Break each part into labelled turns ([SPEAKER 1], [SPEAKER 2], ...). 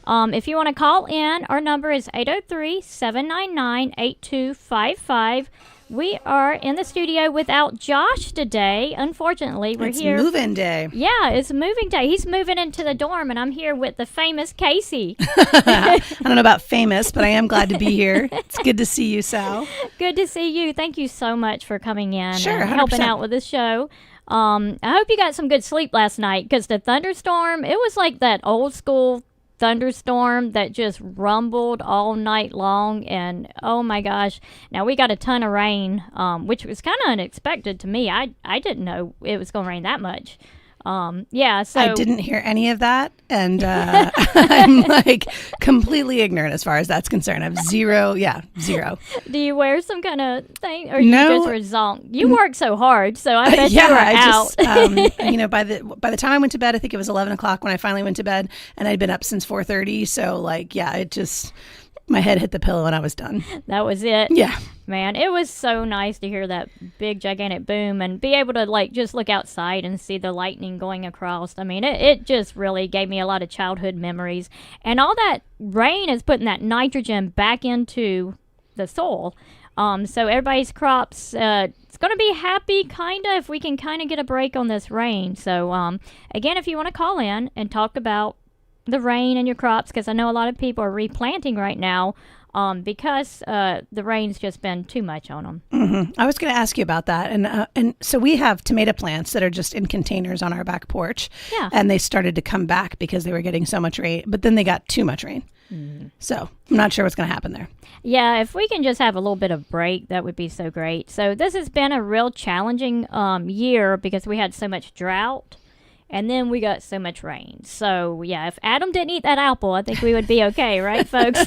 [SPEAKER 1] If you want to call in, our number is 803-799-8255. We are in the studio without Josh today. Unfortunately, we're here.
[SPEAKER 2] It's move-in day.
[SPEAKER 1] Yeah, it's moving day. He's moving into the dorm, and I'm here with the famous Kasie.
[SPEAKER 2] I don't know about famous, but I am glad to be here. It's good to see you, Sal.
[SPEAKER 1] Good to see you. Thank you so much for coming in
[SPEAKER 2] Sure,
[SPEAKER 1] and
[SPEAKER 2] 100%.
[SPEAKER 1] helping out with the show. I hope you got some good sleep last night, because the thunderstorm, it was like that old school thunderstorm that just rumbled all night long, and oh my gosh, now we got a ton of rain, which was kind of unexpected to me. I didn't know it was going to rain that much. So
[SPEAKER 2] I didn't hear any of that, and I'm like completely ignorant as far as that's concerned. I have zero.
[SPEAKER 1] Do you wear some kind of thing, or
[SPEAKER 2] No.
[SPEAKER 1] you just were zonked? You work so hard, so I bet you were out.
[SPEAKER 2] By the time I went to bed, I think it was 11 o'clock when I finally went to bed, and I'd been up since 4:30. So my head hit the pillow and I was done.
[SPEAKER 1] That was it.
[SPEAKER 2] Yeah.
[SPEAKER 1] Man, it was so nice to hear that big, gigantic boom and be able to, just look outside and see the lightning going across. I mean, it just really gave me a lot of childhood memories. And all that rain is putting that nitrogen back into the soil. So everybody's crops, it's going to be happy, kind of, if we can kind of get a break on this rain. So, again, if you want to call in and talk about the rain and your crops, because I know a lot of people are replanting right now, because the rain's just been too much on them.
[SPEAKER 2] Mm-hmm. I was going to ask you about that, and so we have tomato plants that are just in containers on our back porch.
[SPEAKER 1] Yeah.
[SPEAKER 2] And they started to come back because they were getting so much rain, but then they got too much rain. So I'm not sure what's going to happen there.
[SPEAKER 1] Yeah, if we can just have a little bit of break, that would be so great. So this has been a real challenging year because we had so much drought. And then we got so much rain. So, yeah, if Adam didn't eat that apple, I think we would be okay, right, folks?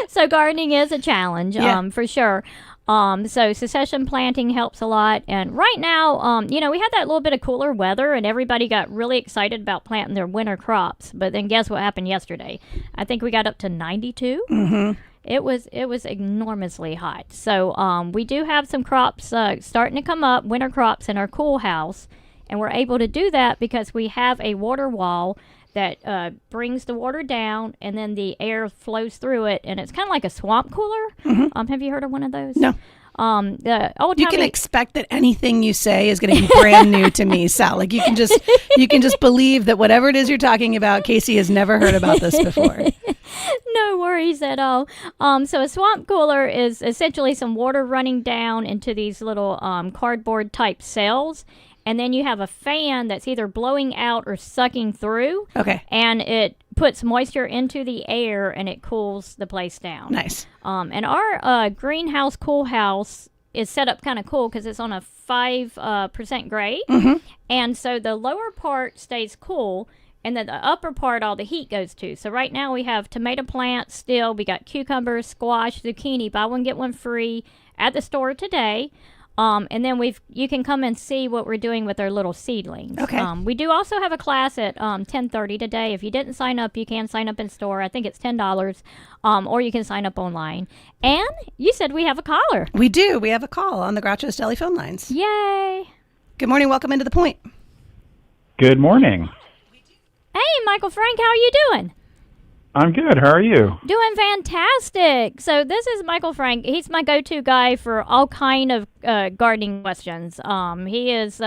[SPEAKER 1] So gardening is a challenge, for sure. So succession planting helps a lot. And right now, we had that little bit of cooler weather, and everybody got really excited about planting their winter crops. But then guess what happened yesterday? I think we got up to 92.
[SPEAKER 2] Mm-hmm.
[SPEAKER 1] It was enormously hot. So we do have some crops starting to come up, winter crops in our cool house. And we're able to do that because we have a water wall that brings the water down, and then the air flows through it, and it's kind of like a swamp cooler. Mm-hmm. Have you heard of one of those?
[SPEAKER 2] No.
[SPEAKER 1] The old
[SPEAKER 2] You can expect that anything you say is going to be brand new to me, Sal. Like you can just believe that whatever it is you're talking about, Kasie has never heard about this before.
[SPEAKER 1] No worries at all. So a swamp cooler is essentially some water running down into these little cardboard type cells. And then you have a fan that's either blowing out or sucking through.
[SPEAKER 2] Okay.
[SPEAKER 1] And it puts moisture into the air, and it cools the place down.
[SPEAKER 2] Nice.
[SPEAKER 1] And our greenhouse cool house is set up kind of cool because it's on a 5% grade.
[SPEAKER 2] Mm-hmm.
[SPEAKER 1] And so the lower part stays cool, and then the upper part, all the heat goes to. So right now we have tomato plants still. We got cucumbers, squash, zucchini. Buy one, get one free at the store today. And then you can come and see what we're doing with our little seedlings.
[SPEAKER 2] Okay.
[SPEAKER 1] We do also have a class at 10:30 today. If you didn't sign up, you can sign up in store. I think it's $10, or you can sign up online. And you said we have a caller.
[SPEAKER 2] We do. We have a call on the Groucho's Deli phone lines.
[SPEAKER 1] Yay!
[SPEAKER 2] Good morning. Welcome into The Point.
[SPEAKER 3] Good morning.
[SPEAKER 1] Hey, Michael Frank, how are you doing?
[SPEAKER 3] I'm good. How are you?
[SPEAKER 1] Doing fantastic. So this is Michael Frank. He's my go-to guy for all kind of gardening questions. He is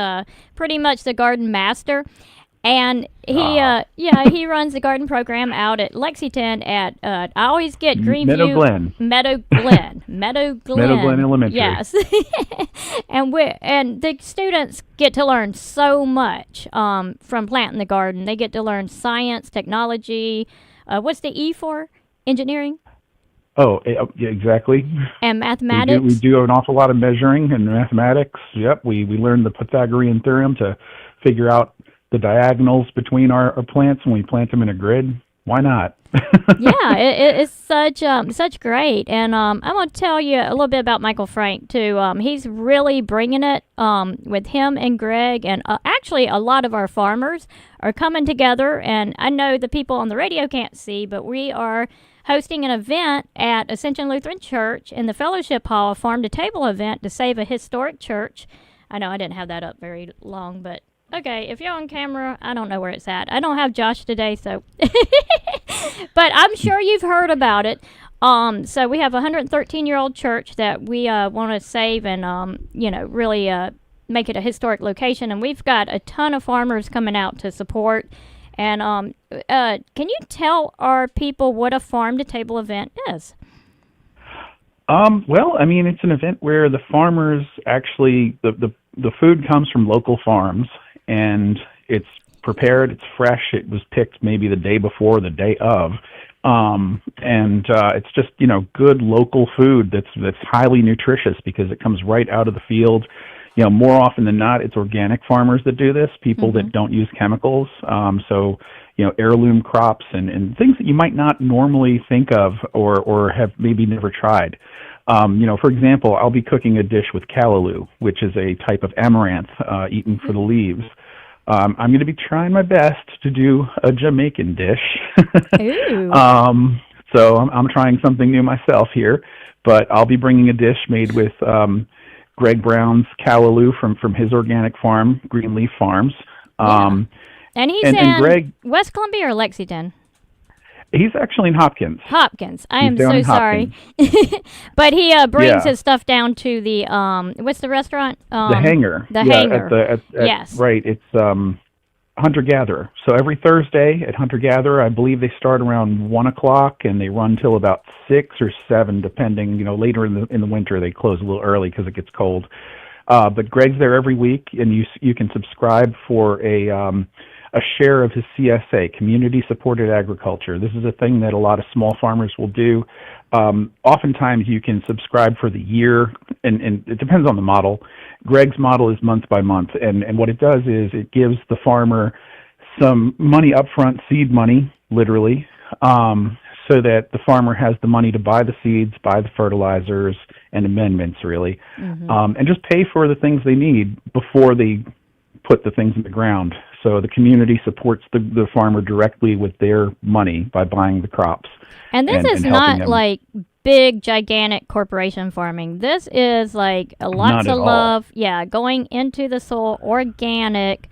[SPEAKER 1] pretty much the garden master. And he runs the garden program out at Lexington at, I always get Greenview. Meadow Glen Elementary. Yes. and the students get to learn so much from planting the garden. They get to learn science, technology. What's the E for? Engineering?
[SPEAKER 3] Oh, yeah, exactly.
[SPEAKER 1] And mathematics?
[SPEAKER 3] We do an awful lot of measuring and mathematics. Yep, we learned the Pythagorean theorem to figure out the diagonals between our plants when we plant them in a grid. Why not?
[SPEAKER 1] Yeah, it's such great. And I'm going to tell you a little bit about Michael Frank, too. He's really bringing it with him and Greg. And actually, a lot of our farmers are coming together. And I know the people on the radio can't see, but we are hosting an event at Ascension Lutheran Church in the Fellowship Hall, a farm-to-table event to save a historic church. I know I didn't have that up very long, but Okay, if you're on camera, I don't know where it's at. I don't have Josh today, so. But I'm sure you've heard about it. So we have a 113-year-old church that we want to save and, really make it a historic location. And we've got a ton of farmers coming out to support. And can you tell our people what a farm-to-table event is?
[SPEAKER 3] Well, I mean, it's an event where the farmers actually, the food comes from local farms, and it's prepared, it's fresh, it was picked maybe the day before, the day of, it's just, good local food that's highly nutritious because it comes right out of the field. More often than not, it's organic farmers that do this, people that don't use chemicals. Heirloom crops and things that you might not normally think of or have maybe never tried. For example, I'll be cooking a dish with callaloo, which is a type of amaranth eaten for the leaves. I'm going to be trying my best to do a Jamaican dish.
[SPEAKER 1] Ooh.
[SPEAKER 3] So I'm trying something new myself here, but I'll be bringing a dish made with Greg Brown's callaloo from his organic farm, Greenleaf Farms.
[SPEAKER 1] Yeah. And he's in
[SPEAKER 3] Greg,
[SPEAKER 1] West Columbia or Lexington?
[SPEAKER 3] He's actually in Hopkins.
[SPEAKER 1] I am so sorry. But he brings his stuff down to the, what's the restaurant?
[SPEAKER 3] The Hangar.
[SPEAKER 1] The Hangar.
[SPEAKER 3] Yes. Right. It's Hunter-Gatherer. So every Thursday at Hunter-Gatherer, I believe they start around 1 o'clock and they run till about 6 or 7, depending. Later in the winter they close a little early because it gets cold. But Greg's there every week, and you can subscribe for a share of his CSA, Community Supported Agriculture. This is a thing that a lot of small farmers will do. Oftentimes you can subscribe for the year, and it depends on the model. Greg's model is month by month, and what it does is it gives the farmer some money up front, seed money, literally, so that the farmer has the money to buy the seeds, buy the fertilizers, and amendments, really, and just pay for the things they need before they put the things in the ground. So the community supports the farmer directly with their money by buying the crops.
[SPEAKER 1] And this is not like big, gigantic corporation farming. This is like lots of love. Yeah, going into the soil, organic,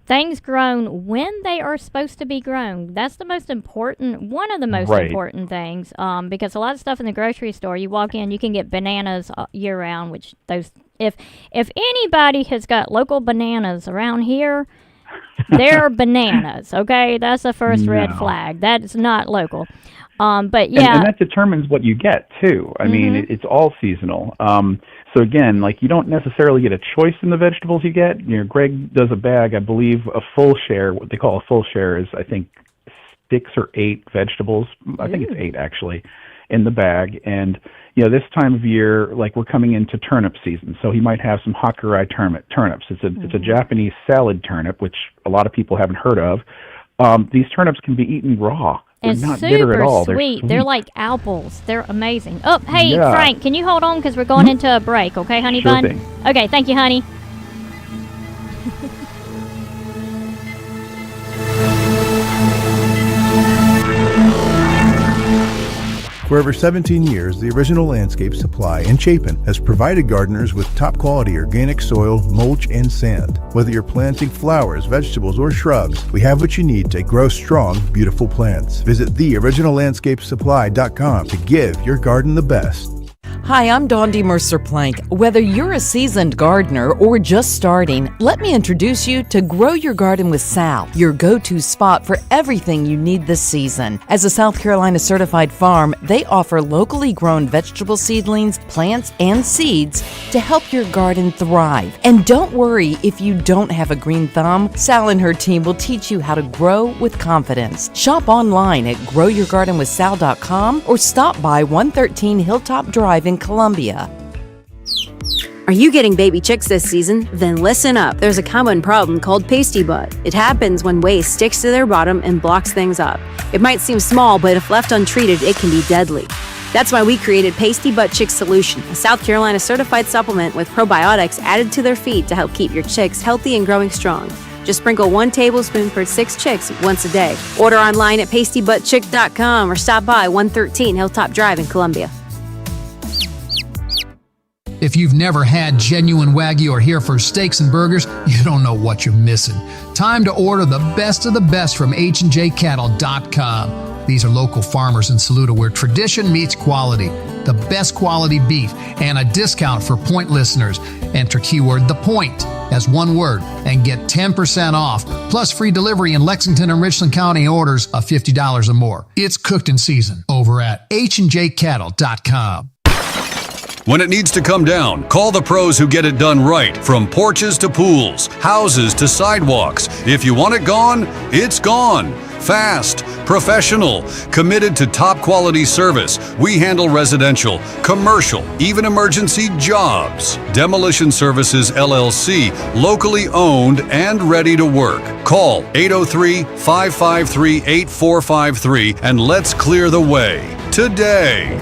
[SPEAKER 1] things grown when they are supposed to be grown. That's the most important, one of the most important things, because a lot of stuff in the grocery store, you walk in, you can get bananas year round, which if anybody has got local bananas around here, they're bananas, okay? That's the first red flag. That is not local. But yeah.
[SPEAKER 3] And that determines what you get, too. I mean, it's all seasonal. So again, you don't necessarily get a choice in the vegetables you get. Greg does a bag, I believe, a full share. What they call a full share is, I think, 6 or 8 vegetables. I think it's 8, actually, in the bag. And, this time of year, we're coming into turnip season. So he might have some Hakurei turnips. It's a Japanese salad turnip, which a lot of people haven't heard of. These turnips can be eaten raw. They're not bitter at all.
[SPEAKER 1] Super sweet. They're like apples. They're amazing. Oh, hey,
[SPEAKER 3] Yeah.
[SPEAKER 1] Frank, can you hold on? Because we're going into a break, okay, honey
[SPEAKER 3] Sure
[SPEAKER 1] bun?
[SPEAKER 3] thing.
[SPEAKER 1] Okay, thank you, honey.
[SPEAKER 4] For over 17 years, the Original Landscape Supply in Chapin has provided gardeners with top-quality organic soil, mulch, and sand. Whether you're planting flowers, vegetables, or shrubs, we have what you need to grow strong, beautiful plants. Visit theoriginallandscapesupply.com to give your garden the best.
[SPEAKER 5] Hi, I'm Dondi Mercer-Plank. Whether you're a seasoned gardener or just starting, let me introduce you to Grow Your Garden with Sal, your go-to spot for everything you need this season. As a South Carolina certified farm, they offer locally grown vegetable seedlings, plants, and seeds to help your garden thrive. And don't worry if you don't have a green thumb, Sal and her team will teach you how to grow with confidence. Shop online at growyourgardenwithsal.com or stop by 113 Hilltop Drive in Columbia.
[SPEAKER 6] Are you getting baby chicks this season? Then listen up. There's a common problem called pasty butt. It happens when waste sticks to their bottom and blocks things up. It might seem small, but if left untreated, it can be deadly. That's why we created Pasty Butt Chick Solution, a South Carolina certified supplement with probiotics added to their feed to help keep your chicks healthy and growing strong. Just sprinkle 1 tablespoon per 6 chicks once a day. Order online at pastybuttchick.com or stop by 113 Hilltop Drive in Columbia.
[SPEAKER 7] If you've never had genuine Wagyu or Hereford steaks and burgers, you don't know what you're missing. Time to order the best of the best from HandJCattle.com. These are local farmers in Saluda where tradition meets quality. The best quality beef and a discount for Point listeners. Enter keyword The Point as one word and get 10% off, plus free delivery in Lexington and Richland County orders of $50 or more. It's cooked in season over at HandJCattle.com.
[SPEAKER 8] When it needs to come down, call the pros who get it done right. From porches to pools, houses to sidewalks. If you want it gone, it's gone. Fast, professional, committed to top quality service. We handle residential, commercial, even emergency jobs. Demolition Services LLC, locally owned and ready to work. Call 803-553-8453 and let's clear the way today.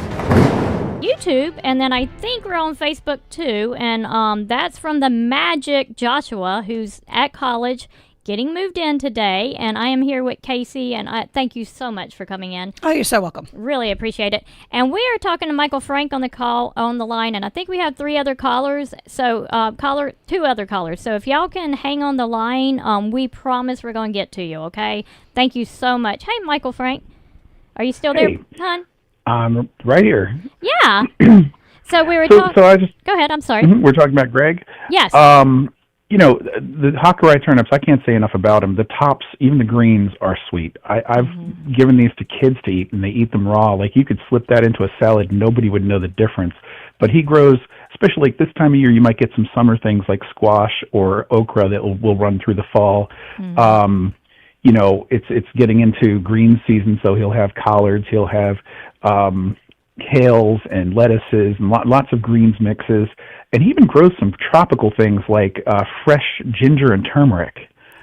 [SPEAKER 1] YouTube, and then I think we're on Facebook too, and that's from the Magic Joshua, who's at college, getting moved in today, and I am here with Kasie, and I thank you so much for coming in.
[SPEAKER 2] Oh, you're so welcome.
[SPEAKER 1] Really appreciate it. And we are talking to Michael Frank on the line, and I think we have two other callers. So if y'all can hang on the line, we promise we're going to get to you. Okay? Thank you so much. Hey, Michael Frank, are you still there, hon?
[SPEAKER 3] I'm right here.
[SPEAKER 1] Yeah. So we were talking.
[SPEAKER 3] So I just
[SPEAKER 1] go ahead. I'm sorry.
[SPEAKER 3] We're talking about Greg.
[SPEAKER 1] Yes.
[SPEAKER 3] You know, the Hakurai turnips, I can't say enough about them. The tops, even the greens, are sweet. I've given these to kids to eat, and they eat them raw. Like, you could slip that into a salad, nobody would know the difference. But he grows, especially like this time of year, you might get some summer things like squash or okra that will run through the fall. You know, it's getting into green season, so he'll have collards, he'll have kales and lettuces, and lots of greens mixes. And he even grows some tropical things like fresh ginger and turmeric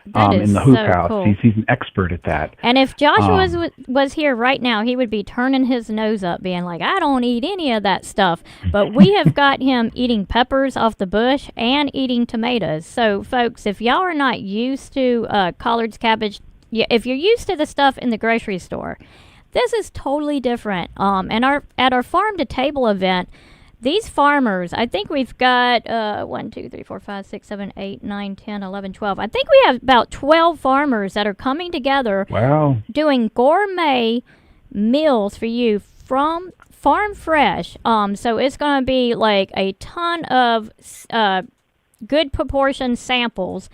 [SPEAKER 3] in the hoop house.
[SPEAKER 1] Cool.
[SPEAKER 3] He's an expert at that.
[SPEAKER 1] And if Joshua was here right now, he would be turning his nose up, being like, I don't eat any of that stuff. But we have got him eating peppers off the bush and eating tomatoes. So, folks, if y'all are not used to collards, cabbage, if you're used to the stuff in the grocery store, this is totally different. And at our farm to table event, these farmers, I think we've got 1, 2, 3, 4, 5, 6, 7, 8, 9, 10, 11, 12. I think we have about 12 farmers that are coming together.
[SPEAKER 3] Wow.
[SPEAKER 1] Doing gourmet meals for you from farm fresh. So it's going to be like a ton of good proportion samples.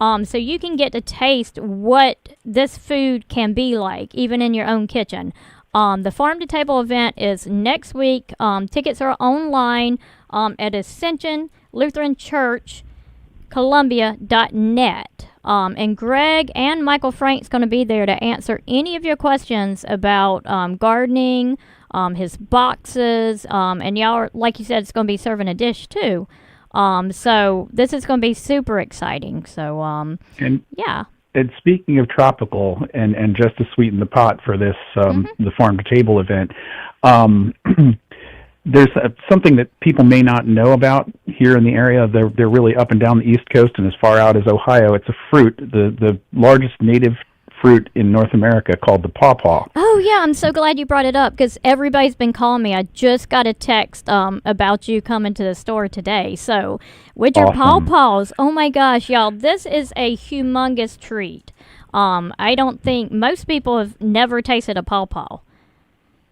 [SPEAKER 1] So you can get to taste what this food can be like, even in your own kitchen. The Farm to Table event is next week. Tickets are online at Ascension Lutheran Church, Columbia.net. And Greg and Michael Frank's going to be there to answer any of your questions about gardening, his boxes, and y'all are, like you said, it's going to be serving a dish too. So this is going to be super exciting. So yeah.
[SPEAKER 3] And speaking of tropical, and just to sweeten the pot for this, the Farm to Table event, there's something that people may not know about here in the area. They're really up and down the East Coast and as far out as Ohio. It's a fruit, the largest native fruit in North America, called the pawpaw.
[SPEAKER 1] Oh, yeah, I'm so glad you brought it up because everybody's been calling me. I just got a text about you coming to the store today. So with your pawpaws, oh my gosh, y'all, this is a humongous treat. I don't think most people have never tasted a pawpaw.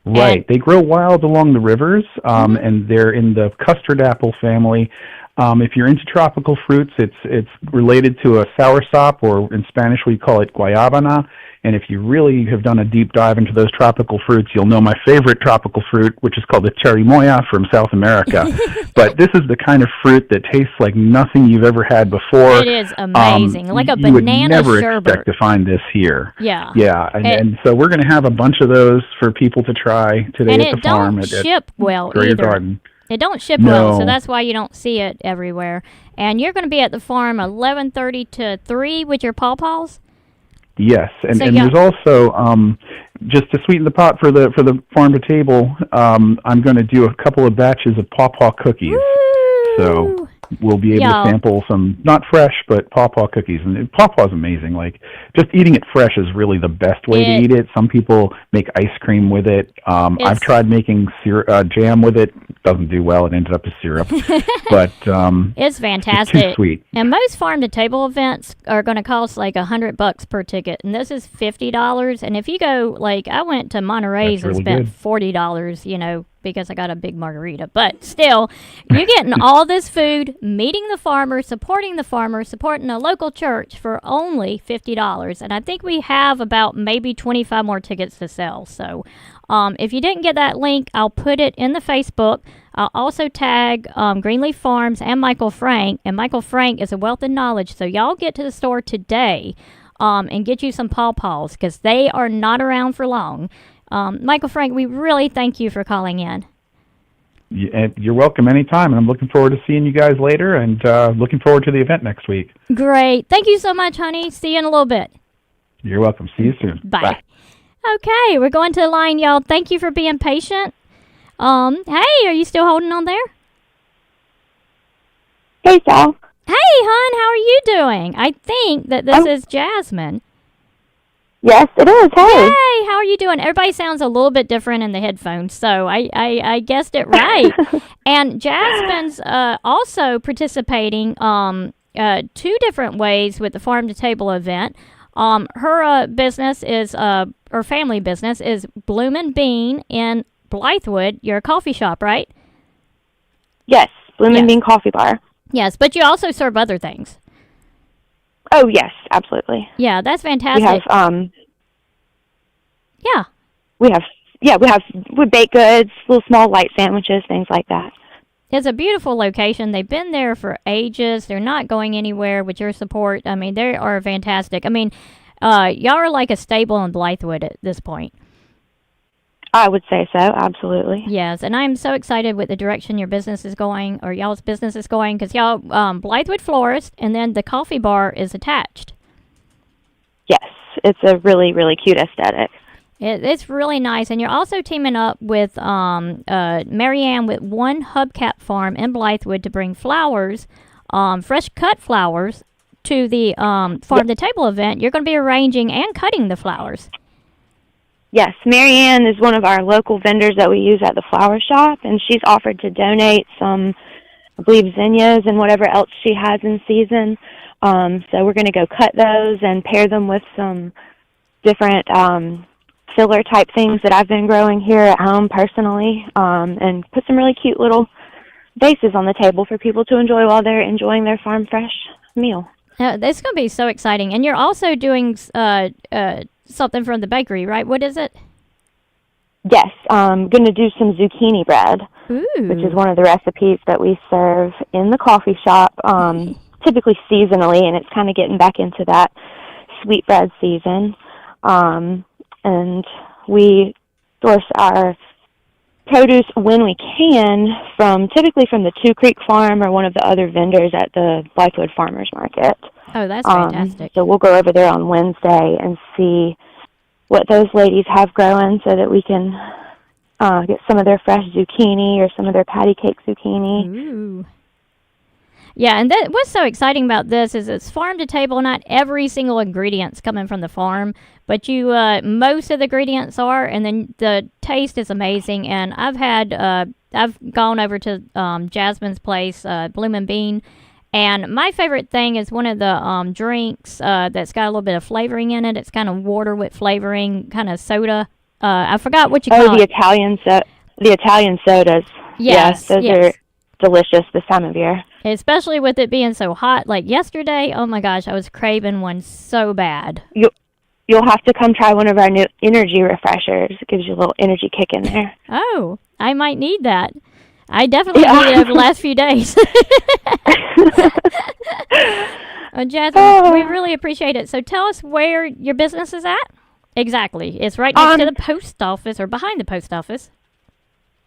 [SPEAKER 3] Right. They grow wild along the rivers, and they're in the custard apple family. If you're into tropical fruits, it's related to a soursop, or in Spanish we call it guayabana. And if you really have done a deep dive into those tropical fruits, you'll know my favorite tropical fruit, which is called the cherimoya from South America. But this is the kind of fruit that tastes like nothing you've ever had before.
[SPEAKER 1] It is amazing, like a banana
[SPEAKER 3] sherbet. You would never
[SPEAKER 1] sherbet.
[SPEAKER 3] expect to find this here.
[SPEAKER 1] Yeah.
[SPEAKER 3] Yeah, and so we're going to have a bunch of those for people to try today
[SPEAKER 1] and
[SPEAKER 3] at the farm.
[SPEAKER 1] And it don't ship well
[SPEAKER 3] Greer
[SPEAKER 1] either.
[SPEAKER 3] Garden.
[SPEAKER 1] It don't ship well, so that's why you don't see it everywhere. And you're going to be at the farm 11:30 to 3 with your pawpaws?
[SPEAKER 3] Yes, and there's also, just to sweeten the pot for the Farm to Table, I'm going to do a couple of batches of pawpaw cookies.
[SPEAKER 1] Woo!
[SPEAKER 3] So we'll be able to sample some, not fresh, but pawpaw cookies. And pawpaw is amazing. Like, just eating it fresh is really the best way to eat it. Some people make ice cream with it. I've tried making jam with it. doesn't do well. It ended up as syrup, but
[SPEAKER 1] it's fantastic.
[SPEAKER 3] It's too sweet.
[SPEAKER 1] And most farm to table events are going to cost like $100 per ticket, and this is $50. And if you go, like I went to Monterey's and spent $40, you know, because I got a big margarita. But still, you're getting all this food, meeting the farmer, supporting a local church for only $50. And I think we have about maybe 25 more tickets to sell. So if you didn't get that link, I'll put it in the Facebook. I'll also tag Greenleaf Farms and Michael Frank. And Michael Frank is a wealth of knowledge. So y'all get to the store today and get you some pawpaws because they are not around for long. Michael Frank, we really thank you for calling in.
[SPEAKER 3] You're welcome anytime, and I'm looking forward to seeing you guys later and looking forward to the event next week.
[SPEAKER 1] Great. Thank you so much, honey. See you in a little bit.
[SPEAKER 3] You're welcome. See you soon.
[SPEAKER 1] Bye. Okay, we're going to the line, y'all. Thank you for being patient. Hey, are you still holding on there?
[SPEAKER 9] Hey, Sal.
[SPEAKER 1] Hey, hon, how are you doing? I think that this is Jasmine.
[SPEAKER 9] Yes, it is. Hey.
[SPEAKER 1] Hey, how are you doing? Everybody sounds a little bit different in the headphones, so I guessed it right. And Jasmine's also participating 2 different ways with the Farm to Table event. Her business is, her family business is Bloomin' Bean in Blythewood. You're a coffee shop, right?
[SPEAKER 9] Yes, Bloomin' Bean Coffee Bar.
[SPEAKER 1] Yes, but you also serve other things.
[SPEAKER 9] Oh, yes, absolutely.
[SPEAKER 1] Yeah, that's fantastic.
[SPEAKER 9] We have,
[SPEAKER 1] yeah.
[SPEAKER 9] We have baked goods, little small light sandwiches, things like that.
[SPEAKER 1] It's a beautiful location. They've been there for ages. They're not going anywhere with your support. I mean, they are fantastic. I mean, y'all are like a stable in Blythewood at this point.
[SPEAKER 9] I would say so, absolutely.
[SPEAKER 1] Yes, and I'm so excited with the direction your business is going, or y'all's business is going, because y'all, Blythewood Florist, and then the coffee bar is attached.
[SPEAKER 9] Yes, it's a really, really cute aesthetic.
[SPEAKER 1] It's really nice, and you're also teaming up with Marianne with One Hubcap Farm in Blythewood to bring flowers, fresh cut flowers, to the Farm to Table event. You're going to be arranging and cutting the flowers.
[SPEAKER 9] Yes, Marianne is one of our local vendors that we use at the flower shop, and she's offered to donate some, I believe, zinnias and whatever else she has in season. So we're going to go cut those and pair them with some different filler type things that I've been growing here at home personally, and put some really cute little vases on the table for people to enjoy while they're enjoying their farm fresh meal.
[SPEAKER 1] It's going to be so exciting. And you're also doing something from the bakery, right? What is it?
[SPEAKER 9] Yes, I'm going to do some zucchini bread, which is one of the recipes that we serve in the coffee shop, typically seasonally, and it's kind of getting back into that sweetbread season. And we source our produce when we can typically from the Two Creek Farm or one of the other vendors at the Blythewood Farmers Market.
[SPEAKER 1] Oh, that's fantastic.
[SPEAKER 9] So we'll go over there on Wednesday and see what those ladies have growing so that we can get some of their fresh zucchini or some of their patty cake zucchini.
[SPEAKER 1] Ooh. Yeah, and what's so exciting about this is it's farm to table. Not every single ingredient's coming from the farm, but most of the ingredients are, and then the taste is amazing. And I've gone over to Jasmine's place, Bloomin' Bean, and my favorite thing is one of the drinks that's got a little bit of flavoring in it. It's kind of water with flavoring, kind of soda. I forgot what you call it.
[SPEAKER 9] The Italian sodas.
[SPEAKER 1] Yes,
[SPEAKER 9] those are delicious this time of year.
[SPEAKER 1] Especially with it being so hot. Like yesterday, oh my gosh, I was craving one so bad.
[SPEAKER 9] You'll have to come try one of our new energy refreshers. It gives you a little energy kick in there.
[SPEAKER 1] Oh, I might need that. I definitely need it over the last few days. Jasmine, we really appreciate it. So tell us where your business is at. Exactly. It's right next to the post office or behind the post office.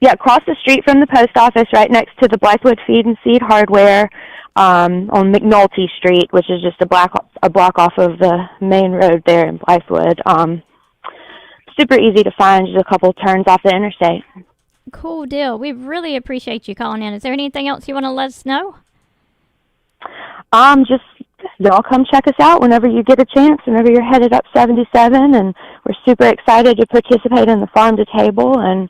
[SPEAKER 9] Yeah, across the street from the post office, right next to the Blythewood Feed and Seed Hardware, on McNulty Street, which is just a block off of the main road there in Blythewood. Super easy to find, just a couple turns off the interstate.
[SPEAKER 1] Cool deal. We really appreciate you calling in. Is there anything else you want to let us know?
[SPEAKER 9] Just y'all come check us out whenever you get a chance, whenever you're headed up 77, and we're super excited to participate in the Farm to Table, and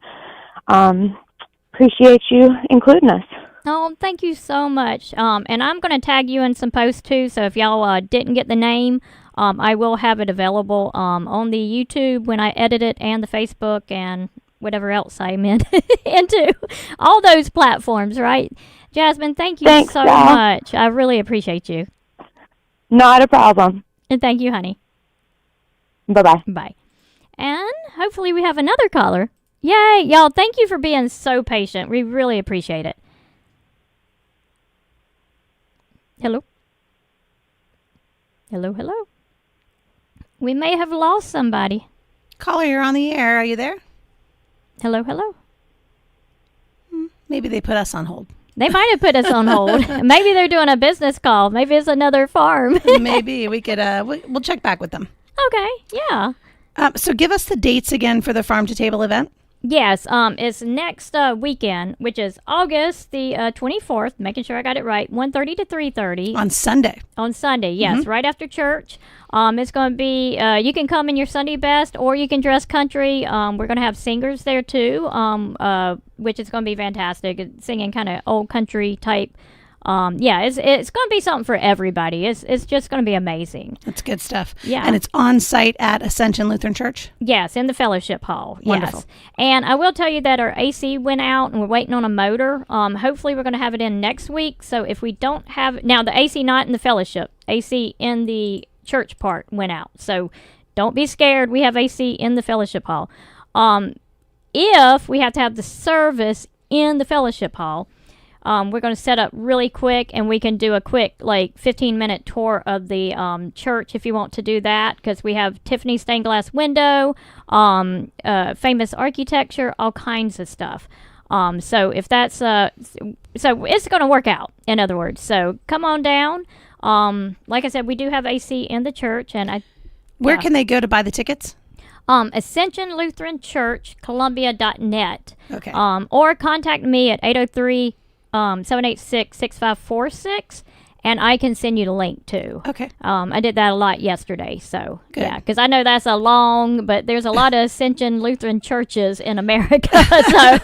[SPEAKER 9] appreciate you including us.
[SPEAKER 1] Oh, thank you so much. And I'm going to tag you in some posts too. So if y'all didn't get the name, I will have it available on the YouTube when I edit it, and the Facebook, and whatever else I'm into all those platforms. Right, Jasmine? Thank you
[SPEAKER 9] Thanks,
[SPEAKER 1] so
[SPEAKER 9] Sal.
[SPEAKER 1] much. I really appreciate you.
[SPEAKER 9] Not a problem.
[SPEAKER 1] And thank you, honey.
[SPEAKER 9] Bye-bye.
[SPEAKER 1] Bye. And hopefully we have another caller. Yay, y'all! Thank you for being so patient. We really appreciate it. Hello? Hello, hello. We may have lost somebody.
[SPEAKER 2] Caller, you're on the air. Are you there?
[SPEAKER 1] Hello, hello.
[SPEAKER 2] Maybe they put us on hold.
[SPEAKER 1] They might have put us on hold. Maybe they're doing a business call. Maybe it's another farm.
[SPEAKER 2] Maybe we could, we'll check back with them.
[SPEAKER 1] Okay, yeah.
[SPEAKER 2] So give us the dates again for the Farm to Table event.
[SPEAKER 1] Yes, it's next weekend, which is August the 24th, making sure I got it right, 1:30 to 3:30.
[SPEAKER 2] On Sunday.
[SPEAKER 1] On Sunday, yes, right after church. It's going to be, you can come in your Sunday best, or you can dress country. We're going to have singers there too, which is going to be fantastic. It's singing kind of old country type. It's going to be something for everybody. It's just going to be amazing.
[SPEAKER 2] That's good stuff.
[SPEAKER 1] Yeah.
[SPEAKER 2] And it's on site at Ascension Lutheran Church?
[SPEAKER 1] Yes, in the fellowship hall.
[SPEAKER 2] Wonderful.
[SPEAKER 1] Yes. And I will tell you that our AC went out and we're waiting on a motor. Hopefully we're going to have it in next week. So if we don't have, now the AC not in the fellowship, AC in the church part went out. So don't be scared. We have AC in the fellowship hall. If we have to have the service in the fellowship hall, we're going to set up really quick, and we can do a quick, 15-minute tour of the church if you want to do that, because we have Tiffany stained glass window, famous architecture, all kinds of stuff. So if that's, so it's going to work out, in other words. So come on down. Like I said, we do have AC in the church, and
[SPEAKER 2] Where can they go to buy the tickets?
[SPEAKER 1] Ascension Lutheran Church, Columbia.net.
[SPEAKER 2] Okay.
[SPEAKER 1] Or contact me at 803 786-6546, and I can send you the link too.
[SPEAKER 2] Okay.
[SPEAKER 1] I did that a lot yesterday, so
[SPEAKER 2] Good.
[SPEAKER 1] yeah, because I know that's a long, but there's a lot of Ascension Lutheran churches in America, so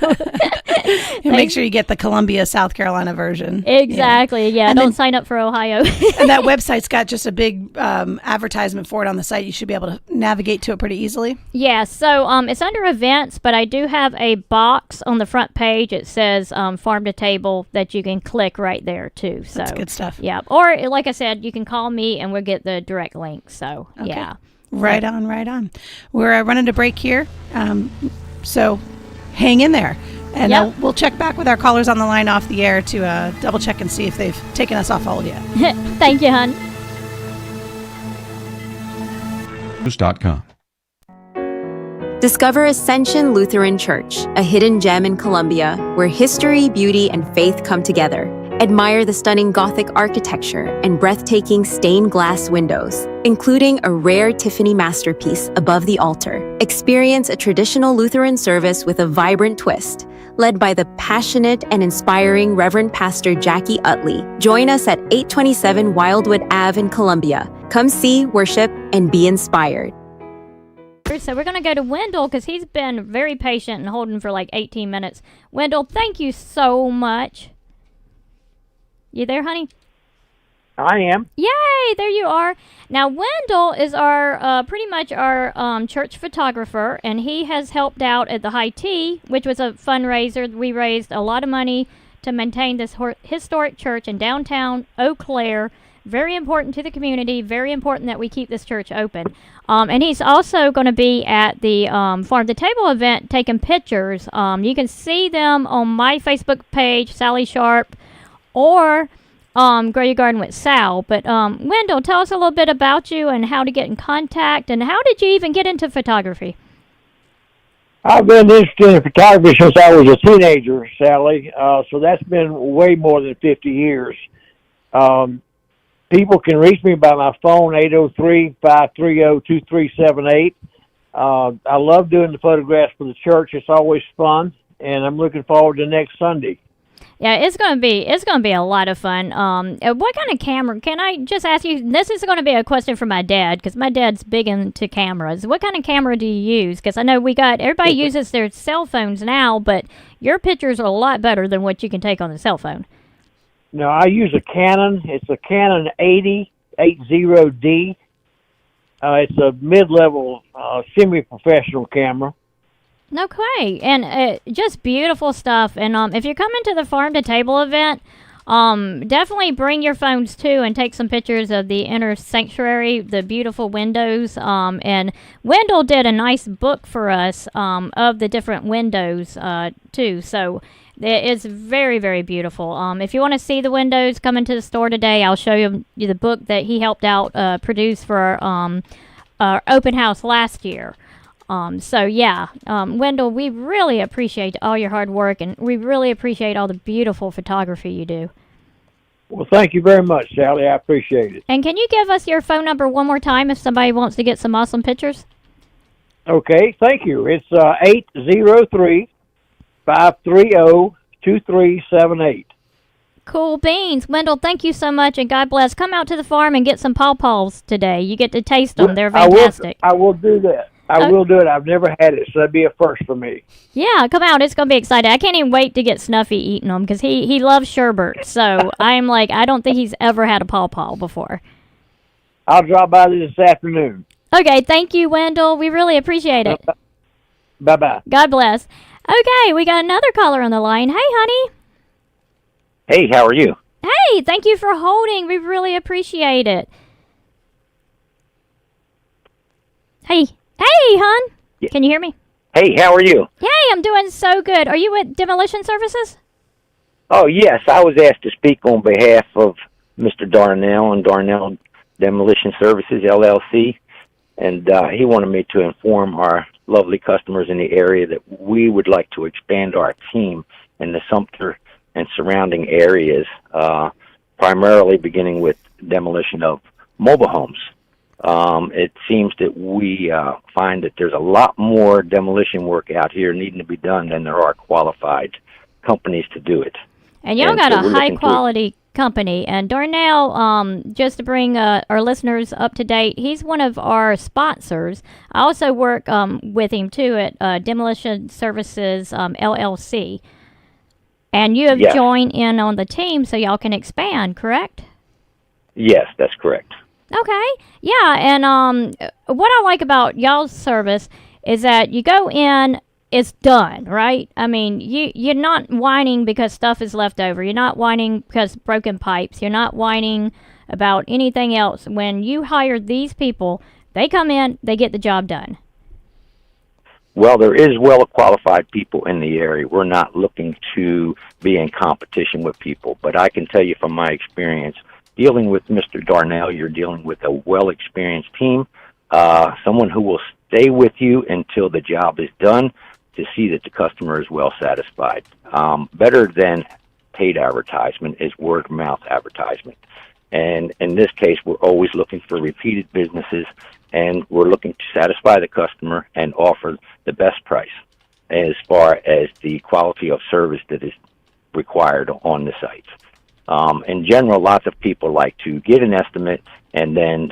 [SPEAKER 2] Make sure you get the Columbia, South Carolina version.
[SPEAKER 1] Exactly. Yeah.
[SPEAKER 2] And
[SPEAKER 1] Don't
[SPEAKER 2] then-
[SPEAKER 1] sign up for Ohio.
[SPEAKER 2] And that website's got just a big advertisement for it on the site. You should be able to navigate to it pretty easily.
[SPEAKER 1] Yeah, so it's under events, but I do have a box on the front page. It says Farm to Table that you can click right there too. So
[SPEAKER 2] That's good stuff.
[SPEAKER 1] Yeah, or like I said, you can call me and we'll get the direct link. So
[SPEAKER 2] Okay.
[SPEAKER 1] yeah,
[SPEAKER 2] Right on, right on. We're running to break here, so hang in there. And
[SPEAKER 1] Yep.
[SPEAKER 2] we'll check back with our callers on the line off the air to double check and see if they've taken us off hold yet.
[SPEAKER 1] Thank you, hon.
[SPEAKER 10] News.com.
[SPEAKER 6] Discover Ascension Lutheran Church, a hidden gem in Columbia where history, beauty, and faith come together. Admire the stunning Gothic architecture and breathtaking stained glass windows, including a rare Tiffany masterpiece above the altar. Experience a traditional Lutheran service with a vibrant twist, led by the passionate and inspiring Reverend Pastor Jackie Utley. Join us at 827 Wildwood Ave in Columbia. Come see, worship, and be inspired.
[SPEAKER 1] So we're going to go to Wendell because he's been very patient and holding for like 18 minutes. Wendell, thank you so much. You there, honey?
[SPEAKER 11] I am.
[SPEAKER 1] Yay, there you are. Now, Wendell is our pretty much our church photographer, and he has helped out at the High Tea, which was a fundraiser. We raised a lot of money to maintain this historic church in downtown Eau Claire. Very important to the community. Very important that we keep this church open. And he's also going to be at the Farm to Table event taking pictures. You can see them on my Facebook page, Sally Sharp, or Grow Your Garden with Sal. But Wendell, tell us a little bit about you and how to get in contact, and how did you even get into photography?
[SPEAKER 11] I've been interested in photography since I was a teenager, Sally. So that's been way more than 50 years. People can reach me by my phone, 803-530-2378. I love doing the photographs for the church. It's always fun, and I'm looking forward to next Sunday.
[SPEAKER 1] Yeah, it's gonna be a lot of fun. What kind of camera? Can I just ask you? This is gonna be a question for my dad because my dad's big into cameras. What kind of camera do you use? Because I know everybody uses their cell phones now, but your pictures are a lot better than what you can take on the cell phone.
[SPEAKER 11] No, I use a Canon. It's a Canon 80D. It's a mid-level semi-professional camera.
[SPEAKER 1] Okay, and just beautiful stuff. And if you're coming to the Farm to Table event, definitely bring your phones too and take some pictures of the inner sanctuary, the beautiful windows. And Wendell did a nice book for us of the different windows too. So it's very, very beautiful. If you want to see the windows, come into the store today. I'll show you the book that he helped out produce for our open house last year. Wendell, we really appreciate all your hard work, and we really appreciate all the beautiful photography you do.
[SPEAKER 11] Well, thank you very much, Sally. I appreciate it.
[SPEAKER 1] And can you give us your phone number one more time if somebody wants to get some awesome pictures?
[SPEAKER 11] Okay, thank you. It's 803-530-2378.
[SPEAKER 1] Cool beans. Wendell, thank you so much, and God bless. Come out to the farm and get some pawpaws today. You get to taste them. They're fantastic.
[SPEAKER 11] I will do that. I will do it. I've never had it, so that'd be a first for me.
[SPEAKER 1] Yeah, come out. It's going to be exciting. I can't even wait to get Snuffy eating them because he loves sherbet. So I'm like, I don't think he's ever had a pawpaw before.
[SPEAKER 11] I'll drop by this afternoon.
[SPEAKER 1] Okay, thank you, Wendell. We really appreciate it.
[SPEAKER 11] Bye-bye.
[SPEAKER 1] God bless. Okay, we got another caller on the line. Hey, honey.
[SPEAKER 12] Hey, how are you?
[SPEAKER 1] Hey, thank you for holding. We really appreciate it. Hey, hon.
[SPEAKER 12] Yeah.
[SPEAKER 1] Can you hear me?
[SPEAKER 12] Hey, how are you?
[SPEAKER 1] Hey, I'm doing so good. Are you with Demolition Services?
[SPEAKER 12] Oh, yes. I was asked to speak on behalf of Mr. Darnell and Darnell Demolition Services, LLC, and he wanted me to inform our lovely customers in the area that we would like to expand our team in the Sumter and surrounding areas, primarily beginning with demolition of mobile homes. It seems that we find that there's a lot more demolition work out here needing to be done than there are qualified companies to do it.
[SPEAKER 1] And y'all got a high-quality company. And Darnell, just to bring our listeners up to date, he's one of our sponsors. I also work with him, too, at Demolition Services, LLC. And you have joined in on the team so y'all can expand, correct?
[SPEAKER 12] Yes, that's correct.
[SPEAKER 1] Okay. Yeah, and what I like about y'all's service is that you go in, it's done, right? I mean, you're not whining because stuff is left over. You're not whining because broken pipes. You're not whining about anything else. When you hire these people, they come in, they get the job done.
[SPEAKER 12] Well, there is well-qualified people in the area. We're not looking to be in competition with people, but I can tell you from my experience, dealing with Mr. Darnell, you're dealing with a well-experienced team, someone who will stay with you until the job is done to see that the customer is well satisfied. Better than paid advertisement is word-of-mouth advertisement. And in this case, we're always looking for repeated businesses, and we're looking to satisfy the customer and offer the best price as far as the quality of service that is required on the sites. In general, lots of people like to get an estimate, and then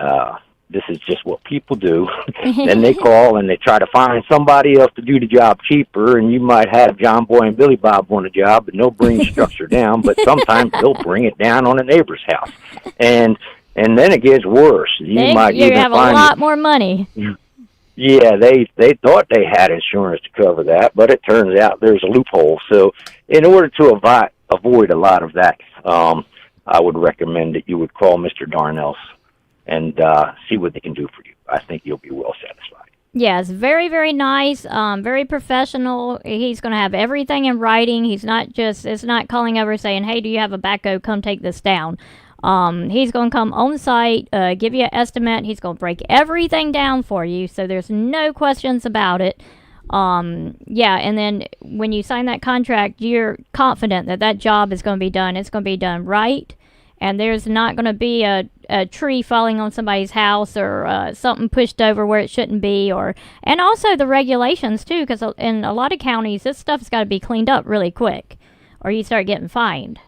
[SPEAKER 12] this is just what people do. Then they call and they try to find somebody else to do the job cheaper, and you might have John Boy and Billy Bob on a job, and they'll bring the structure down, but sometimes they'll bring it down on a neighbor's house. And then it gets worse. You
[SPEAKER 1] have a lot more money.
[SPEAKER 12] Yeah, they thought they had insurance to cover that, but it turns out there's a loophole. So in order to avoid a lot of that, I would recommend that you would call Mr. Darnell's and see what they can do for you. I think you'll be well satisfied.
[SPEAKER 1] Yes, very, very nice, very professional. He's going to have everything in writing. It's not calling over saying, hey, do you have a backhoe? Come take this down. He's going to come on site, give you an estimate. He's going to break everything down for you, so there's no questions about it. And then when you sign that contract, you're confident that job is going to be done. It's going to be done right, and there's not going to be a tree falling on somebody's house or something pushed over where it shouldn't be. And also the regulations, too, because in a lot of counties, this stuff's got to be cleaned up really quick, or you start getting fined.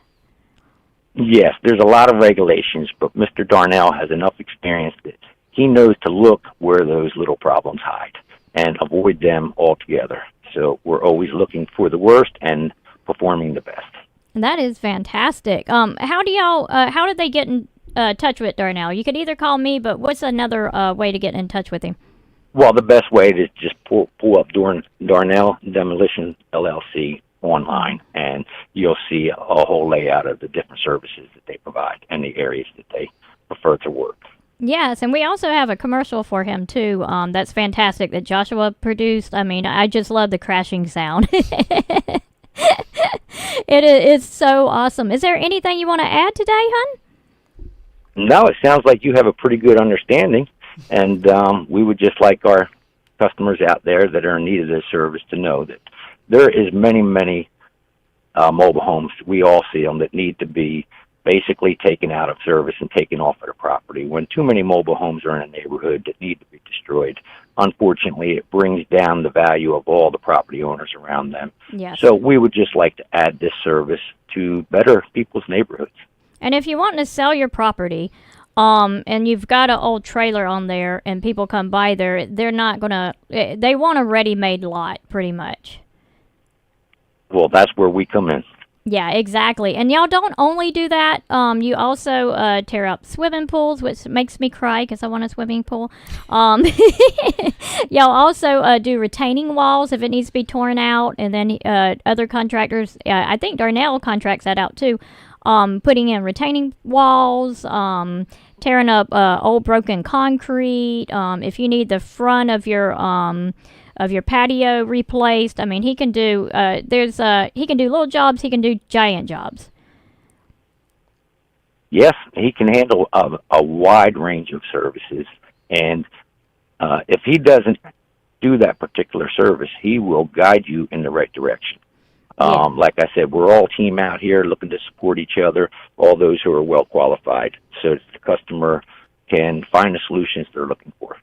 [SPEAKER 12] Yes, there's a lot of regulations, but Mr. Darnell has enough experience that he knows to look where those little problems hide and avoid them altogether. So we're always looking for the worst and performing the best.
[SPEAKER 1] That is fantastic. How did they get in touch with Darnell? You could either call me, but what's another way to get in touch with him?
[SPEAKER 12] Well, the best way is just pull up Darnell Demolition LLC online, and you'll see a whole layout of the different services that they provide and the areas that they prefer to work.
[SPEAKER 1] Yes, and we also have a commercial for him, too. That's fantastic that Joshua produced. I mean, I just love the crashing sound. It's so awesome. Is there anything you want to add today, hon?
[SPEAKER 12] No, it sounds like you have a pretty good understanding, and we would just like our customers out there that are in need of this service to know that there is many mobile homes, we all see them, that need to be basically taken out of service and taken off of the property. When too many mobile homes are in a neighborhood that need to be destroyed, unfortunately, it brings down the value of all the property owners around them.
[SPEAKER 1] Yes.
[SPEAKER 12] So we would just like to add this service to better people's neighborhoods.
[SPEAKER 1] And if you want to sell your property, and you've got an old trailer on there and people come by there, they're not going to, they want a ready-made lot, pretty much.
[SPEAKER 12] Well, that's where we come in.
[SPEAKER 1] Yeah, exactly. And y'all don't only do that. You also tear up swimming pools, which makes me cry because I want a swimming pool. Y'all also do retaining walls if it needs to be torn out. And then other contractors, I think Darnell contracts that out too, putting in retaining walls, tearing up old broken concrete. If you need the front of your patio replaced. I mean, he can do he can do little jobs, he can do giant jobs.
[SPEAKER 12] Yes, he can handle a wide range of services, and if he doesn't do that particular service, he will guide you in the right direction. Like I said, we're all team out here looking to support each other, all those who are well qualified, so that the customer can find the solutions they're looking for.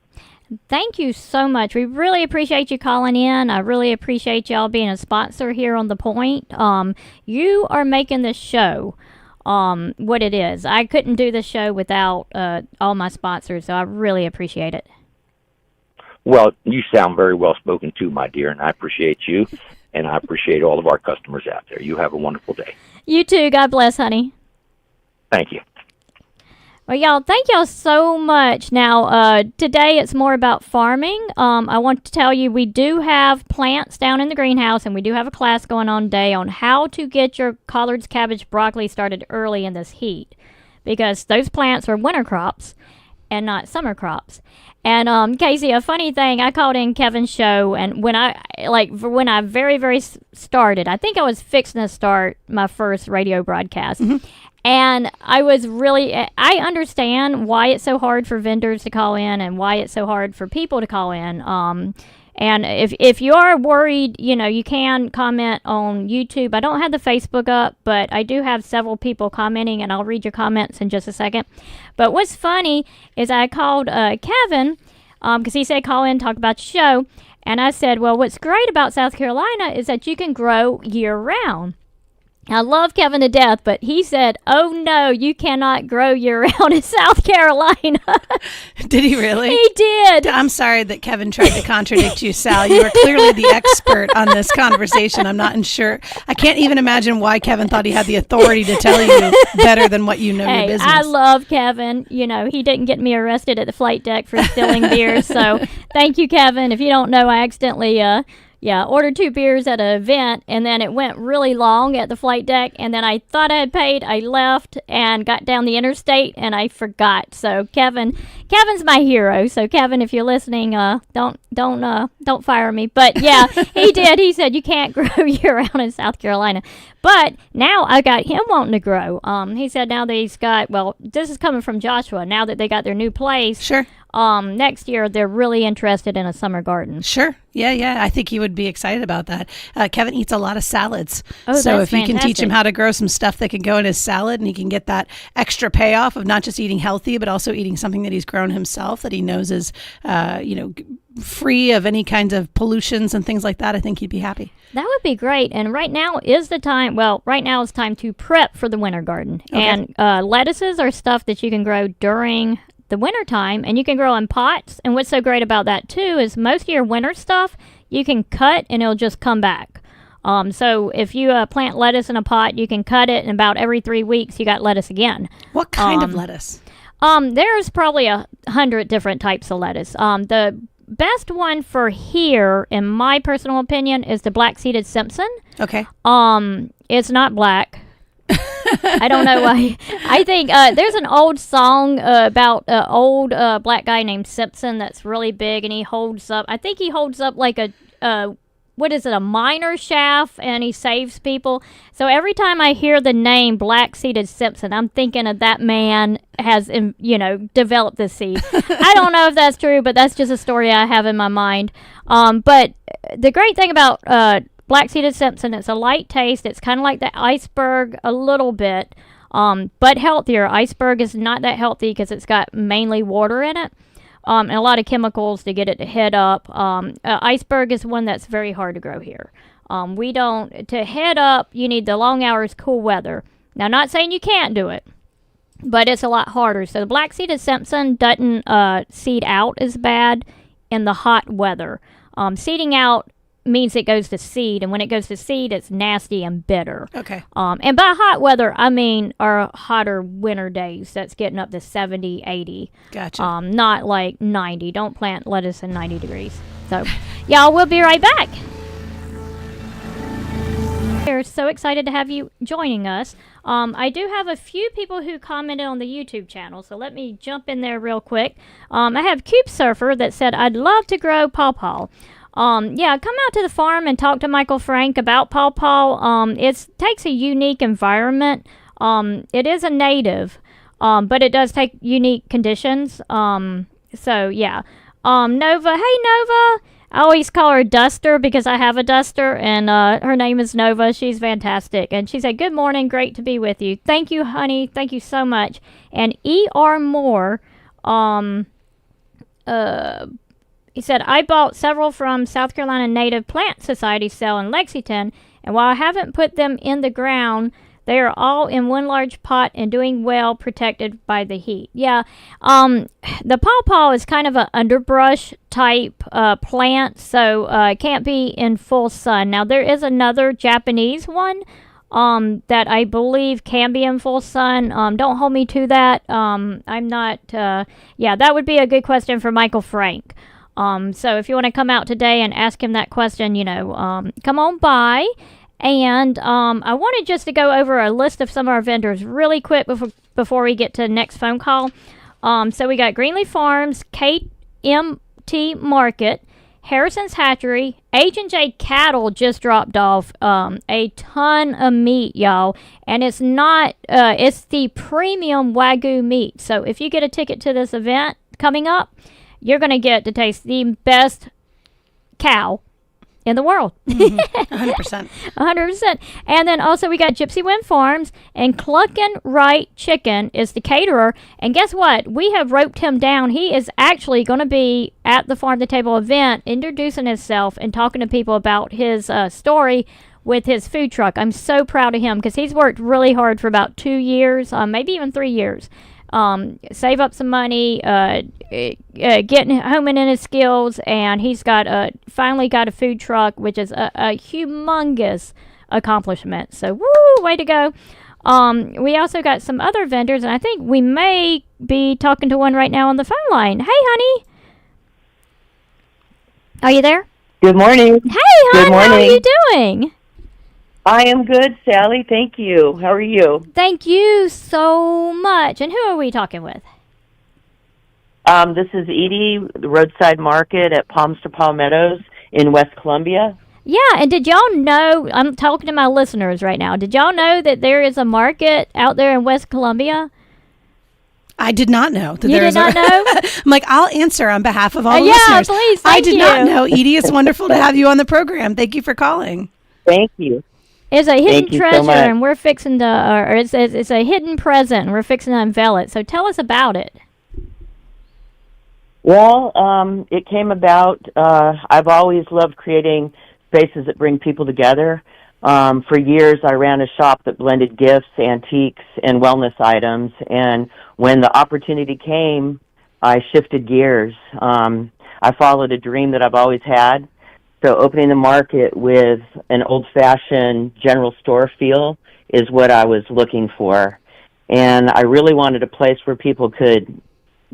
[SPEAKER 1] Thank you so much. We really appreciate you calling in. I really appreciate y'all being a sponsor here on The Point. You are making this show what it is. I couldn't do this show without all my sponsors, so I really appreciate it.
[SPEAKER 12] Well, you sound very well spoken to, my dear, and I appreciate you, and I appreciate all of our customers out there. You have a wonderful day.
[SPEAKER 1] You too. God bless, honey.
[SPEAKER 12] Thank you.
[SPEAKER 1] Well, y'all, thank y'all so much. Now, today it's more about farming. I want to tell you we do have plants down in the greenhouse, and we do have a class going on today on how to get your collards, cabbage, broccoli started early in this heat, because those plants are winter crops and not summer crops. And Kasie, a funny thing, I called in Kevin's show, and when I very started, I think I was fixing to start my first radio broadcast. Mm-hmm. And I understand why it's so hard for vendors to call in and why it's so hard for people to call in. And if you are worried, you can comment on YouTube. I don't have the Facebook up, but I do have several people commenting, and I'll read your comments in just a second. But what's funny is I called Kevin because he said call in, talk about the show. And I said, well, what's great about South Carolina is that you can grow year-round. I love Kevin to death, but he said, oh, no, you cannot grow year-round in South Carolina.
[SPEAKER 2] Did he really?
[SPEAKER 1] He did.
[SPEAKER 2] I'm sorry that Kevin tried to contradict you, Sal. You are clearly the expert on this conversation. I'm not sure. I can't even imagine why Kevin thought he had the authority to tell you better than what you know your business.
[SPEAKER 1] I love Kevin. He didn't get me arrested at the flight deck for stealing beers, so thank you, Kevin. If you don't know, I accidentally ordered 2 beers at an event, and then it went really long at the flight deck, and then I thought I had paid. I left and got down the interstate, and I forgot. So Kevin's my hero. So Kevin, if you're listening, don't fire me. But yeah, he did. He said you can't grow year-round in South Carolina. But now I got him wanting to grow. He said now that he's got, well, this is coming from Joshua, now that they got their new place.
[SPEAKER 2] Sure.
[SPEAKER 1] next year they're really interested in a summer garden.
[SPEAKER 2] Sure. Yeah. I think he would be excited about that. Kevin eats a lot of salads.
[SPEAKER 1] Oh,
[SPEAKER 2] so
[SPEAKER 1] that's
[SPEAKER 2] if you can teach him
[SPEAKER 1] fantastic.
[SPEAKER 2] how to grow some stuff that can go in his salad, and he can get that extra payoff of not just eating healthy, but also eating something that he's grown himself that he knows is, free of any kinds of pollutions and things like that, I think he'd be happy.
[SPEAKER 1] That would be great. And right now is the time. Well, right now is time to prep for the winter garden.
[SPEAKER 2] Okay.
[SPEAKER 1] And lettuces are stuff that you can grow during the winter time, and you can grow in pots. And what's so great about that too is most of your winter stuff you can cut and it'll just come back. So if you plant lettuce in a pot, you can cut it, and about every 3 weeks you got lettuce again.
[SPEAKER 2] What kind of lettuce?
[SPEAKER 1] There's probably 100 different types of lettuce. The best one for here, in my personal opinion, is the black-seeded Simpson.
[SPEAKER 2] Okay.
[SPEAKER 1] It's not black. I don't know why. I think there's an old song about an old black guy named Simpson that's really big, and he holds up. I think he holds up like a what is it, a miner shaft, and he saves people. So every time I hear the name black-seeded Simpson, I'm thinking of that man has, developed this seed. I don't know if that's true, but that's just a story I have in my mind. But the great thing about black-seeded Simpson, it's a light taste. It's kind of like the iceberg a little bit, but healthier. Iceberg is not that healthy because it's got mainly water in it. And a lot of chemicals to get it to head up. Iceberg is one that's very hard to grow here. To head up, you need the long hours, cool weather. Now, not saying you can't do it, but it's a lot harder. So the black-seeded Simpson doesn't seed out as bad in the hot weather. Seeding out means it goes to seed, and when it goes to seed, it's nasty and bitter.
[SPEAKER 2] Okay.
[SPEAKER 1] And by hot weather, I mean our hotter winter days. That's getting up to 70, 80.
[SPEAKER 2] Gotcha.
[SPEAKER 1] Not like 90. Don't plant lettuce in 90 degrees. So, y'all, we'll be right back. We're so excited to have you joining us. I do have a few people who commented on the YouTube channel, so let me jump in there real quick. I have Cube Surfer that said, I'd love to grow pawpaw. Come out to the farm and talk to Michael Frank about pawpaw. It takes a unique environment. It is a native, but it does take unique conditions. Nova, hey Nova. I always call her Duster because I have a Duster, and her name is Nova. She's fantastic. And she said, good morning, great to be with you. Thank you, honey. Thank you so much. And E.R. Moore, he said, I bought several from South Carolina Native Plant Society sale in Lexington, and while I haven't put them in the ground, they are all in one large pot and doing well, protected by the heat. Yeah, the pawpaw is kind of an underbrush type plant, so it can't be in full sun. Now, there is another Japanese one that I believe can be in full sun. Don't hold me to that. I'm not, that would be a good question for Michael Frank. So if you want to come out today and ask him that question, come on by. And I wanted just to go over a list of some of our vendors really quick before we get to the next phone call. So we got Greenleaf Farms, KMT Market, Harrison's Hatchery, H&J Cattle just dropped off a ton of meat, y'all. And it's not, it's the premium Wagyu meat. So if you get a ticket to this event coming up, you're going to get to taste the best cow in the world.
[SPEAKER 2] 100%.
[SPEAKER 1] 100%. And then also we got Gypsy Wind Farms, and Cluckin' Right Chicken is the caterer. And guess what? We have roped him down. He is actually going to be at the Farm to Table event introducing himself and talking to people about his story with his food truck. I'm so proud of him because he's worked really hard for about 2 years, maybe even 3 years. Save up some money, getting homing in his skills, and he's finally got a food truck, which is a humongous accomplishment. So, woo, way to go. We also got some other vendors, and I think we may be talking to one right now on the phone line. Hey, honey. Are you there?
[SPEAKER 13] Good morning.
[SPEAKER 1] Hey, hon.
[SPEAKER 13] Good morning.
[SPEAKER 1] How are you doing?
[SPEAKER 13] I am good, Sally. Thank you. How are you?
[SPEAKER 1] Thank you so much. And who are we talking with?
[SPEAKER 13] This is Edie, the Roadside Market at Palms to Palmettos in West Columbia.
[SPEAKER 1] Yeah, and did y'all know, I'm talking to my listeners right now, did y'all know that there is a market out there in West Columbia?
[SPEAKER 2] I did not know. That
[SPEAKER 1] You did not know?
[SPEAKER 2] I'm like, I'll answer on behalf of all the
[SPEAKER 1] Yeah,
[SPEAKER 2] listeners.
[SPEAKER 1] please.
[SPEAKER 2] I
[SPEAKER 1] Thank
[SPEAKER 2] did
[SPEAKER 1] you.
[SPEAKER 2] not know. Edie, it's wonderful to have you on the program. Thank you for calling.
[SPEAKER 13] Thank you.
[SPEAKER 1] It's a hidden
[SPEAKER 13] Thank you so
[SPEAKER 1] treasure,
[SPEAKER 13] much.
[SPEAKER 1] and we're fixing to, or it's a hidden present, and we're fixing to unveil it. So tell us about it.
[SPEAKER 13] Well, it came about, I've always loved creating spaces that bring people together. For years, I ran a shop that blended gifts, antiques, and wellness items. And when the opportunity came, I shifted gears. I followed a dream that I've always had. So opening the market with an old-fashioned general store feel is what I was looking for. And I really wanted a place where people could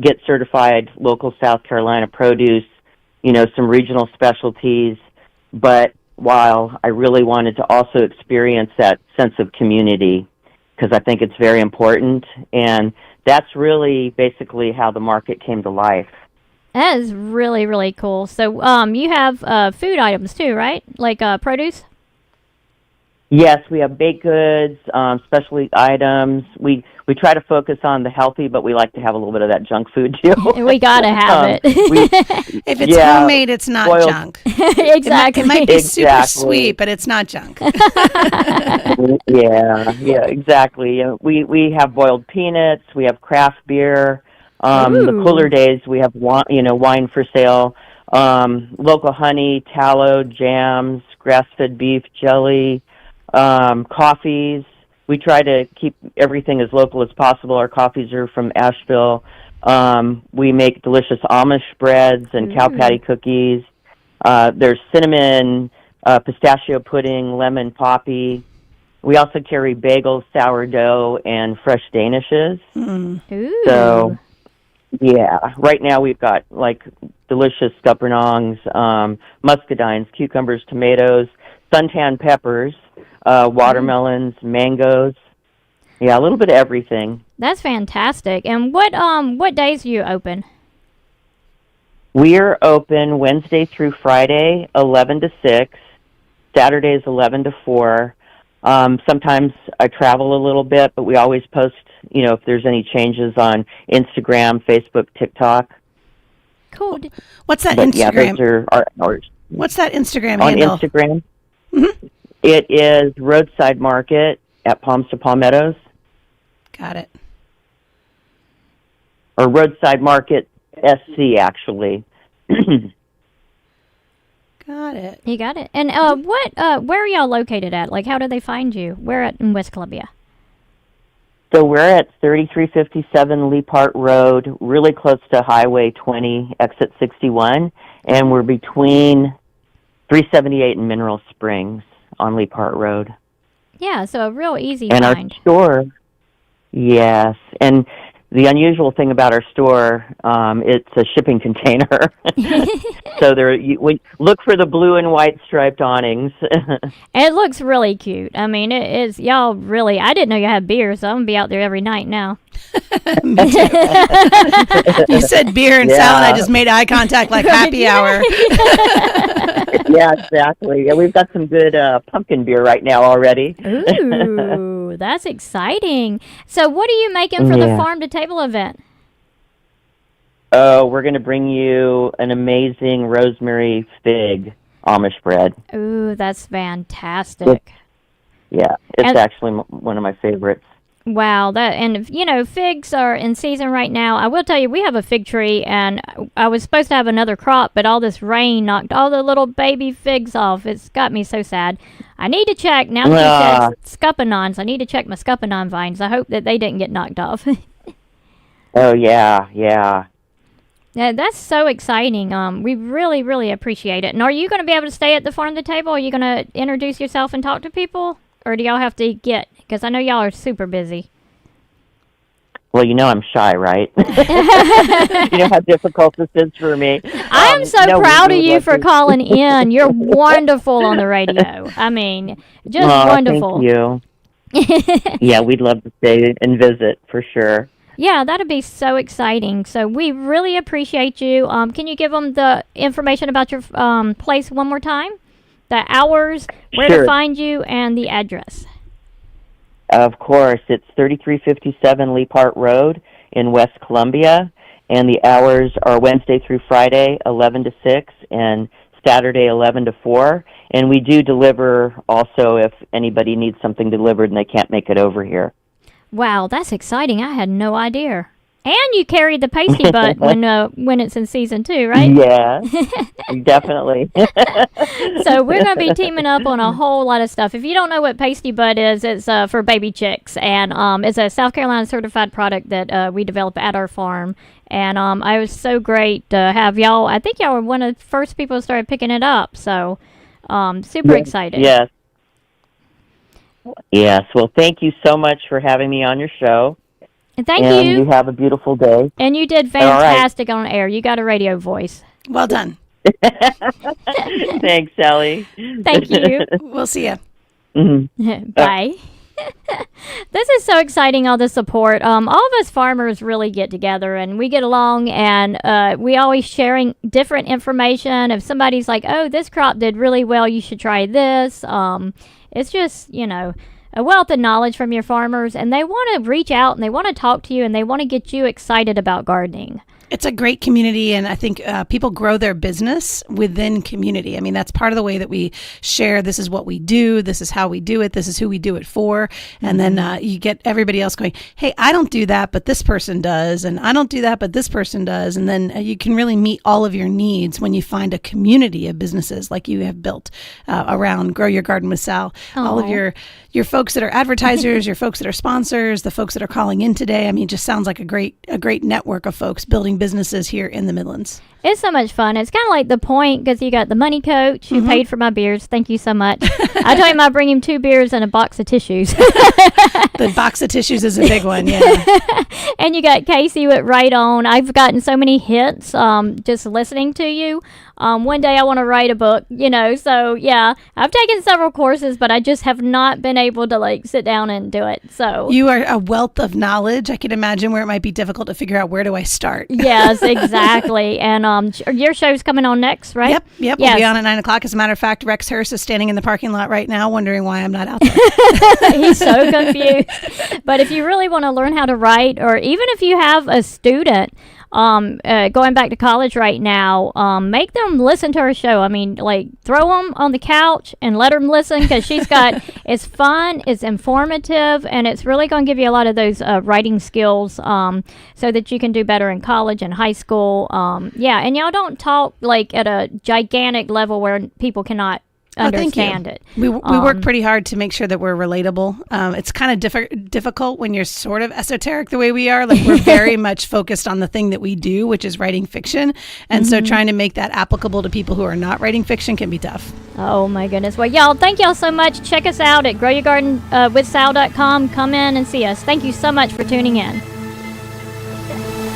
[SPEAKER 13] get certified local South Carolina produce, some regional specialties, but while I really wanted to also experience that sense of community, because I think it's very important, and that's really basically how the market came to life.
[SPEAKER 1] That is really, really cool. So you have food items too, right? Like produce?
[SPEAKER 13] Yes, we have baked goods, specialty items. We try to focus on the healthy, but we like to have a little bit of that junk food too.
[SPEAKER 1] We gotta have it.
[SPEAKER 2] If it's homemade, it's not
[SPEAKER 13] boiled-
[SPEAKER 2] junk.
[SPEAKER 1] Exactly.
[SPEAKER 2] It might be super
[SPEAKER 13] Exactly.
[SPEAKER 2] sweet, but it's not junk.
[SPEAKER 13] Yeah, exactly. We have boiled peanuts. We have craft beer. The
[SPEAKER 1] Ooh.
[SPEAKER 13] cooler days, we have wine for sale. Local honey, tallow, jams, grass-fed beef, jelly, coffees. We try to keep everything as local as possible. Our coffees are from Asheville. We make delicious Amish breads and cow patty cookies. There's cinnamon, pistachio pudding, lemon poppy. We also carry bagels, sourdough, and fresh danishes.
[SPEAKER 1] Ooh.
[SPEAKER 13] So, yeah, right now we've got like delicious scuppernongs, muscadines, cucumbers, tomatoes, suntan peppers, watermelons, mangoes. Yeah, a little bit of everything.
[SPEAKER 1] That's fantastic. And what days do you open?
[SPEAKER 13] We're open Wednesday through Friday, 11 to 6. Saturdays, 11 to 4. Sometimes I travel a little bit, but we always post, if there's any changes on Instagram, Facebook, TikTok.
[SPEAKER 1] Cool.
[SPEAKER 2] What's that
[SPEAKER 13] But
[SPEAKER 2] Instagram?
[SPEAKER 13] yeah, those are our hours.
[SPEAKER 2] What's that Instagram
[SPEAKER 13] On
[SPEAKER 2] handle?
[SPEAKER 13] Instagram,
[SPEAKER 2] Mm-hmm.
[SPEAKER 13] it is Roadside Market at Palms to Palmettos,
[SPEAKER 2] Got it.
[SPEAKER 13] or Roadside Market SC, actually.
[SPEAKER 2] Got it.
[SPEAKER 1] You got it. And where are y'all located at? Like, how do they find you? Where at in West Columbia?
[SPEAKER 13] So we're at 3357 Lee Park Road, really close to Highway 20, exit 61, and we're between 378 and Mineral Springs on Lee Park Road.
[SPEAKER 1] Yeah, so a real easy
[SPEAKER 13] And
[SPEAKER 1] find.
[SPEAKER 13] our store, yes, and the unusual thing about our store, it's a shipping container. So we look for the blue and white striped awnings.
[SPEAKER 1] It looks really cute. I mean, it is, y'all really, I didn't know you had beer, so I'm going to be out there every night now.
[SPEAKER 2] You said beer and salad. I just made eye contact like happy hour.
[SPEAKER 13] Yeah, exactly. Yeah, we've got some good pumpkin beer right now already.
[SPEAKER 1] Ooh, that's exciting. So what are you making for the
[SPEAKER 13] Yeah.
[SPEAKER 1] farm to table event?
[SPEAKER 13] Oh, we're going to bring you an amazing rosemary fig Amish bread.
[SPEAKER 1] Ooh, that's fantastic.
[SPEAKER 13] Yeah, it's
[SPEAKER 1] And-
[SPEAKER 13] actually one of my favorites.
[SPEAKER 1] Wow, figs are in season right now. I will tell you, we have a fig tree, and I was supposed to have another crop, but all this rain knocked all the little baby figs off. It's got me so sad. I need to check, now that you said scuppernongs, I need to check my scuppernong vines. I hope that they didn't get knocked off.
[SPEAKER 13] Oh, yeah.
[SPEAKER 1] Yeah, that's so exciting. We really, really appreciate it. And are you going to be able to stay at the farm to table? Are you going to introduce yourself and talk to people? Or do y'all have to get, because I know y'all are super busy.
[SPEAKER 13] Well, I'm shy, right? You know how difficult this is for me.
[SPEAKER 1] I am so proud of you for calling in. You're wonderful on the radio. I mean, just wonderful.
[SPEAKER 13] Thank you. Yeah, we'd love to stay and visit for sure.
[SPEAKER 1] Yeah, that'd be so exciting. So we really appreciate you. Can you give them the information about your place one more time? The hours, where
[SPEAKER 13] Sure.
[SPEAKER 1] to find you, and the address.
[SPEAKER 13] Of course, it's 3357 Lee Park Road, in West Columbia, and the hours are Wednesday through Friday, 11 to 6, and Saturday, 11 to 4. And we do deliver also if anybody needs something delivered and they can't make it over here.
[SPEAKER 1] Wow, that's exciting. I had no idea. And you carry the pasty butt when it's in season 2, right?
[SPEAKER 13] Yeah, definitely.
[SPEAKER 1] So we're going to be teaming up on a whole lot of stuff. If you don't know what pasty butt is, it's for baby chicks, and it's a South Carolina certified product that we develop at our farm. And I was so great to have y'all. I think y'all were one of the first people who started picking it up. So super excited.
[SPEAKER 13] Yes. Yes. Well, thank you so much for having me on your show.
[SPEAKER 1] And thank
[SPEAKER 13] and
[SPEAKER 1] you.
[SPEAKER 13] You have a beautiful day.
[SPEAKER 1] And you did fantastic on air. You got a radio voice.
[SPEAKER 2] Well done.
[SPEAKER 13] Thanks, Sally.
[SPEAKER 1] Thank you.
[SPEAKER 2] We'll see you.
[SPEAKER 13] Mm-hmm.
[SPEAKER 1] Bye. This is so exciting, all the support. All of us farmers really get together and we get along, and we always sharing different information. If somebody's like, oh, this crop did really well, you should try this. It's just, a wealth of knowledge from your farmers, and they want to reach out and they want to talk to you and they want to get you excited about gardening.
[SPEAKER 2] It's a great community, and I think people grow their business within community. I mean, that's part of the way that we share. This is what we do. This is how we do it. This is who we do it for. And then you get everybody else going, hey, I don't do that, but this person does. And I don't do that, but this person does. And then you can really meet all of your needs when you find a community of businesses like you have built around Grow Your Garden with Sal.
[SPEAKER 1] Aww.
[SPEAKER 2] All of your folks that are advertisers, your folks that are sponsors, the folks that are calling in today. I mean, it just sounds like a great network of folks building businesses here in the Midlands.
[SPEAKER 1] It's so much fun. It's kind of like The Point, because you got the money coach who paid for my beers. Thank you so much. I told him I'd bring him 2 beers and a box of tissues.
[SPEAKER 2] The box of tissues is a big one, yeah.
[SPEAKER 1] And you got Kasie with Right On. I've gotten so many hits just listening to you. One day I want to write a book, so yeah, I've taken several courses, but I just have not been able to sit down and do it. So
[SPEAKER 2] you are a wealth of knowledge. I can imagine where it might be difficult to figure out where do I start.
[SPEAKER 1] Yes, exactly. And your show's coming on next, right?
[SPEAKER 2] Yep.
[SPEAKER 1] Yes.
[SPEAKER 2] We'll be on at 9:00. As a matter of fact, Rex Hurst is standing in the parking lot right now wondering why I'm not out there.
[SPEAKER 1] He's so confused. But if you really want to learn how to write, or even if you have a student going back to college right now, make them listen to her show. I mean, throw them on the couch and let them listen, because she's got, it's fun, it's informative, and it's really going to give you a lot of those writing skills so that you can do better in college and high school. And y'all don't talk at a gigantic level where people cannot understand it.
[SPEAKER 2] We work pretty hard to make sure that we're relatable. It's kind of difficult when you're sort of esoteric the way we are. We're very much focused on the thing that we do, which is writing fiction. And so trying to make that applicable to people who are not writing fiction can be tough.
[SPEAKER 1] Oh my goodness. Well, y'all, thank y'all so much. Check us out at growyourgardenwithsal.com. Come in and see us. Thank you so much for tuning in.